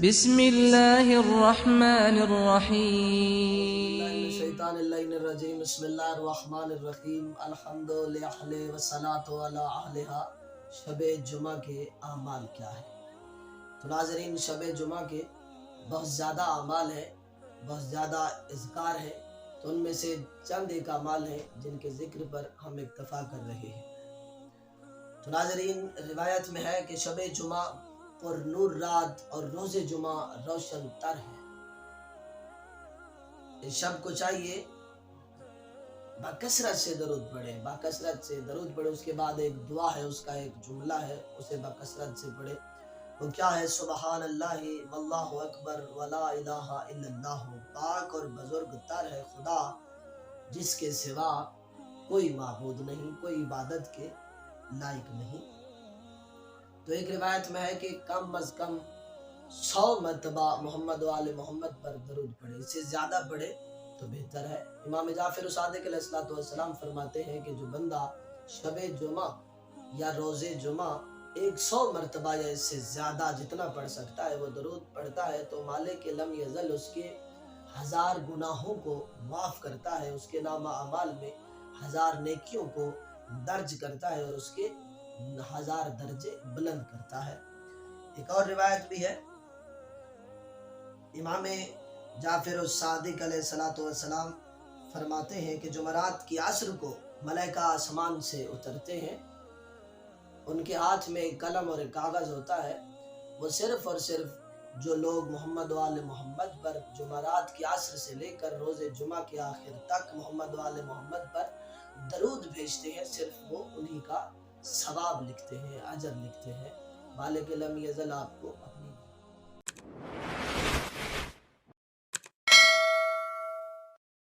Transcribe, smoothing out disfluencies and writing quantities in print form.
بسم اللہ الرحمن الرحیم. الشیطان اللعین الرجیم. بسم اللہ الرحمن الرحیم. الحمد للہ والصلاۃ علی اہلھا. شب جمعہ کے اعمال کیا ہے؟ تو ناظرین، شب جمعہ کے بہت زیادہ اعمال ہیں، بہت زیادہ اذکار ہیں، تو ان میں سے چند ایک اعمال ہیں جن کے ذکر پر ہم اکتفا کر رہے ہیں. تو ناظرین، روایت میں ہے کہ شب جمعہ پر نور رات اور روز جمعہ روشن تر ہے. اس شب کو چاہیے بکثرت سے درود پڑھے، بکثرت سے درود پڑھے. اس کے بعد ایک دعا ہے، اس کا ایک جملہ ہے، اسے بکثرت سے پڑھے. وہ کیا ہے؟ سبحان اللہ واللہ اکبر ولا الہ الا اللہ. پاک اور بزرگ تر ہے خدا جس کے سوا کوئی معبود نہیں، کوئی عبادت کے لائق نہیں. تو ایک روایت میں ہے کہ کم از کم 100 مرتبہ محمد و آل محمد پر درود پڑھے، اس سے زیادہ پڑھے تو بہتر ہے. امام جعفر صادق علیہ السلام فرماتے ہیں کہ جو بندہ شب جمعہ یا روز جمعہ 100 مرتبہ یا اس سے زیادہ جتنا پڑھ سکتا ہے وہ درود پڑھتا ہے تو مالک لم یزل اس کے 1000 گناہوں کو معاف کرتا ہے، اس کے نامہ اعمال میں 1000 نیکیوں کو درج کرتا ہے اور اس کے 1000 درجے بلند کرتا ہے. ایک اور روایت بھی ہے، امام جعفر الصادق علیہ السلام فرماتے ہیں کہ جمعرات کی عصر کو ملائکہ آسمان سے اترتے ہیں، ان کے ہاتھ میں ایک قلم اور ایک کاغذ ہوتا ہے. وہ صرف اور صرف جو لوگ محمد و آل محمد پر جمعرات کی عصر سے لے کر روز جمعہ کے آخر تک محمد و آل محمد پر درود بھیجتے ہیں، صرف وہ انہی کا ثواب لکھتے ہیں، اجر لکھتے ہیں. مالک لم یزل آپ کو